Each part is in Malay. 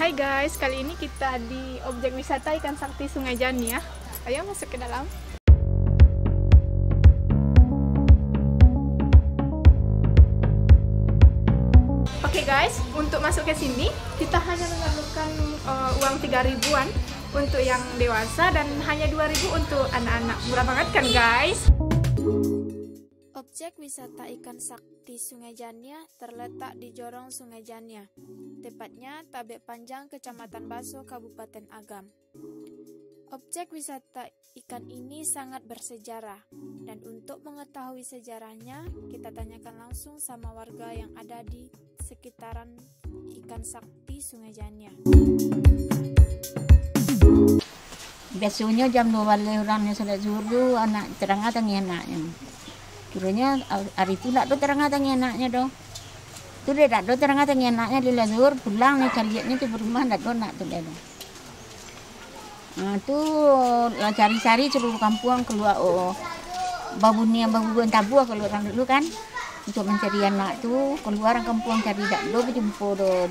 Hai guys, kali ini kita di objek wisata ikan sakti Sungai Jani ya. Ayo masuk ke dalam. Oke guys, untuk masuk ke sini kita hanya memerlukan uang 3.000-an untuk yang dewasa dan hanya 2.000 untuk anak-anak. Murah banget kan guys? Objek wisata ikan sakti Sungai Jania terletak di Jorong Sungai Jania, tepatnya Tabek Panjang, Kecamatan Baso, Kabupaten Agam. Objek wisata ikan ini sangat bersejarah, dan untuk mengetahui sejarahnya, kita tanyakan langsung sama warga yang ada di sekitaran ikan sakti Sungai Jania. Biasanya jam 12 orangnya sudah zuhur anak terang tangi anaknya. Kiranya hari itu tak do terang tangi anaknya do. Tu dia tak do terang tangi anaknya di zuhur pulang nih carinya tu berumah tak do nak tu dia do. Tu cari-cari seluruh kampung keluar babunya babuan tabu kalau orang dulu kan untuk mencari anak tu keluar kampung cari tak do berjumpa do.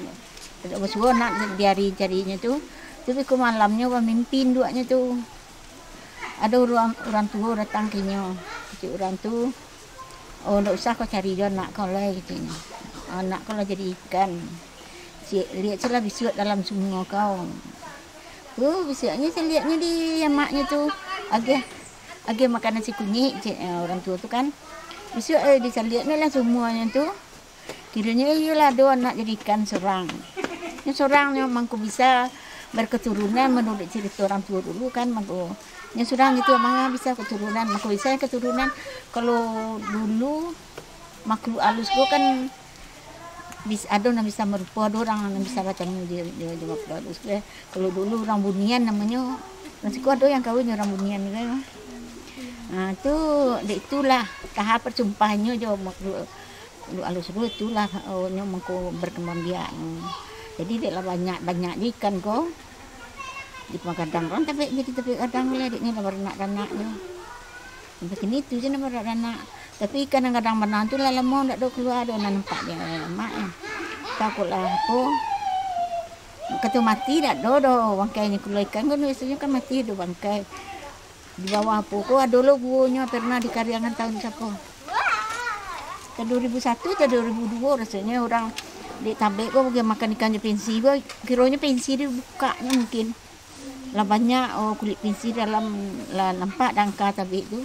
Tak bersuara nak diari carinya tu. Tapi ke malamnya pemimpin duanya tu ada orang tua datang kenya kecil orang tu tak usah kau cari dia anak kau lah katanya, anak kau lah jadi ikan lihat celah bisuat dalam sungai kau bisuatnya saya lihatnya di maknya tu agak makan nasi kunyit orang tua tu kan bisuat dia lihatnya lah semuanya tu kiranya iyalah ada anak jadi ikan seorang memang ku bisa berketurunan menurut cerita orang tua dulu kan yang sudah gitu emang bisa keturunan bisa keturunan kalau dulu makhluk halus gua kan bisa ada yang bisa merupa ada orang yang bisa baca dia makhluk halus kalau dulu orang Bunian namanya masih ada yang kawin orang Bunian kan itulah tahap perjumpaannya jo makhluk halus itu itulah yang mengko berkembang biak. Jadi dia lah banyak ikan kau di kadang orang tapi kadang lah dia ni nak anaknya begini tu je nak anak tapi kadang-kadang mana tu lah lama tak ada keluar ada nampak dia mak takutlah apa kata mati tak ada bangkainya keluar ikan kan biasanya kan mati ada bangkai di bawah apa kau ada lo buahnya pernah di Karyangan tahun siapa tahun 2001 atau 2002 rasanya orang di Tabek kok pergi makan ikannya pensi kok kiranya pensi dia bukanya mungkin lah banyak kulit pensi dalam lah nampak dangka Tabek tu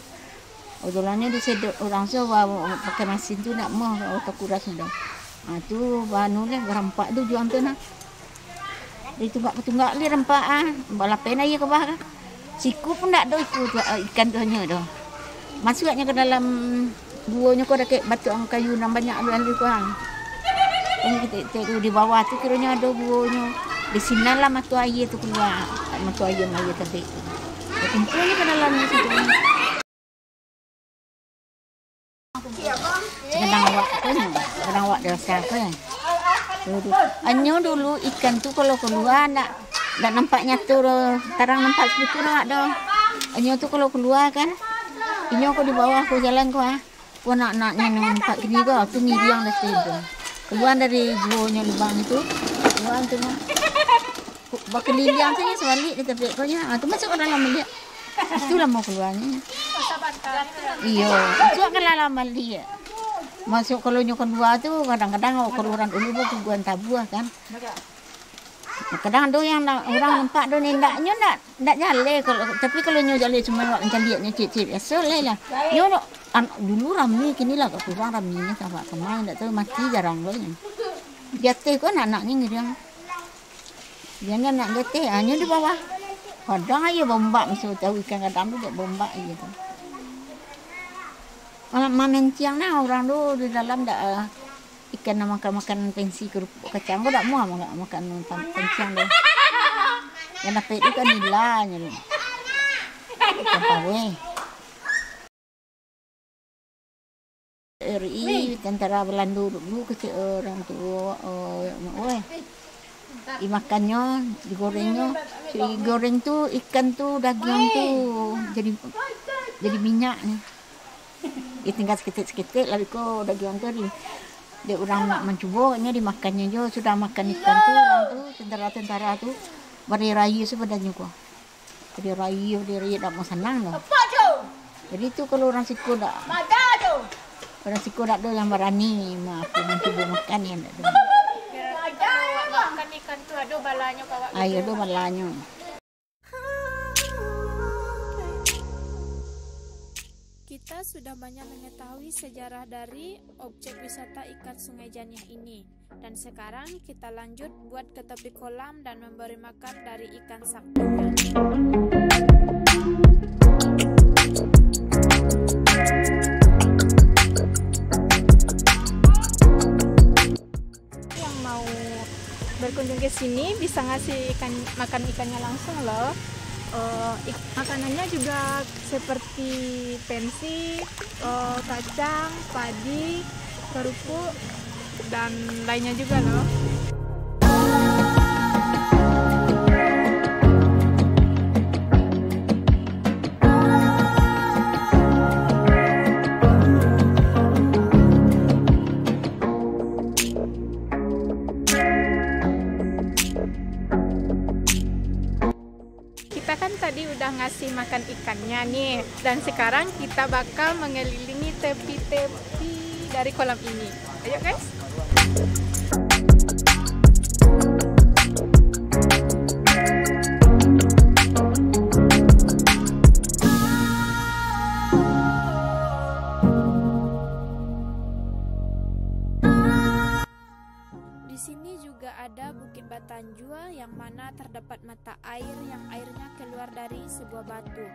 dolannya dia sedok orang so pakai mesin tu nak mau auto kuras dah tu banu lah rampak tu juang tu nah dia tunggak li rampak balapen aja ke bah siku pun tak ada ikut ikan tu hanya dah masuknya ke dalam buahnya kau dah kayak batu kayu yang banyak lu kurang. Ini kita di bawah tu kiranya ada buahnya. Di sini lah matu air tu keluar. Matu air tadi. Kumpulnya ke dalam situ. Kadang awak dewasa kan. Anyo dulu ikan tu kalau keluar nak nampak nyatu tarang nampak sebetul ada. Anyo tu kalau keluar kan. Inyo aku di bawah aku jalan kau Kau nak-naknya nampak gini kau tu miriang dah tu. Keluar dari buahnya lubang itu, keluar tu mah. Berkeliling saja sebalik di tepi konya. Tu masuk ke dalam dia. Itulah mau keluarnya. Iya, itu akan lama dia. Masuk kalau nyokon dua tu kadang-kadang keluaran dulu bukan tabuah kan. Kadang ada yang orang nampak do nendaknya ndak jale tapi kalau nyo jale cuma wak lihatnya cicit biasa lah. Nyo dulu ramai kini lah kurang ramainya sama kemarin ndak tahu mati jarang loh. Jatuh kan anaknya ngirang. Jangan nak jatuh hanya di bawah. Kadang aja bombak mesti tahu ikan kadang tu bombak aja tu. Malam menciang nah orang tu di dalam dak ikan nak makan pensi kerupuk kacang kau tak mau makan penciang deh. Yang dapat itu kan nilainya loh. Ikan pawe. RI tentara Belanda dulu kecil orang tua dimakannya digoreng tu ikan tu daging tu jadi minyak nih. Tinggal sedikit lalu kau daging tu dia orang nak mencoba, ini dimakannya jo, sudah makan ikan tu, orang tu tentara-tentara tu beri-raya sebenarnya kok. Beri-raya tak mau senang loh. Jadi tu kalau orang Siko tak, orang Siko tak ada yang berani aku mencoba makan yang tak ada. Makan ikan tu ada balanya kawak. Ayo ada balanya. Kita sudah banyak mengetahui sejarah dari objek wisata ikan Sungai Janiah ini. Dan sekarang kita lanjut buat ke tepi kolam dan memberi makan dari ikan saktinya. Yang mau berkunjung ke sini bisa ngasih makan ikannya langsung loh. Makanannya juga seperti pensi, kacang, padi, kerupuk, dan lainnya juga loh. Kita kan tadi udah ngasih makan ikannya nih, dan sekarang kita bakal mengelilingi tepi-tepi dari kolam ini. Ayo guys. Di sini juga ada Bukit Batanjua yang mana terdapat mata air yang airnya keluar dari sebuah batu.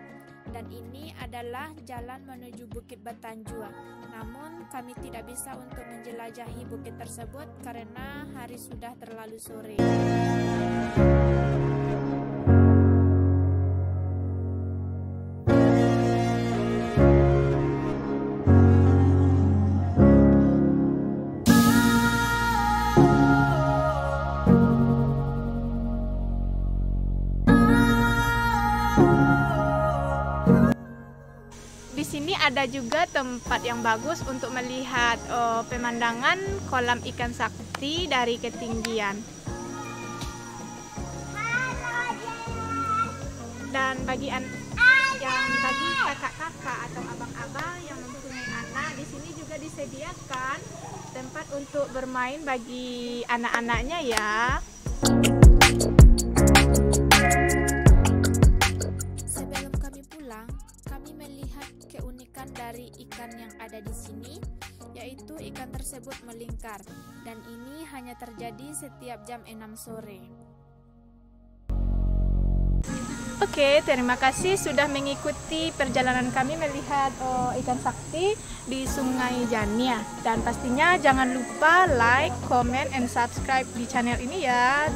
Dan ini adalah jalan menuju Bukit Batanjua. Namun kami tidak bisa untuk menjelajahi bukit tersebut karena hari sudah terlalu sore. Di sini ada juga tempat yang bagus untuk melihat pemandangan kolam ikan sakti dari ketinggian. Dan bagi kakak-kakak atau abang-abang yang mempunyai anak, di sini juga disediakan tempat untuk bermain bagi anak-anaknya ya. Sebelum kami pulang, kami melihat keunikan dari ikan yang ada di sini, yaitu ikan tersebut melingkar, dan ini hanya terjadi setiap jam 6 sore. Oke, terima kasih sudah mengikuti perjalanan kami melihat ikan sakti di Sungai Janiah. Dan pastinya jangan lupa like, comment, and subscribe di channel ini ya.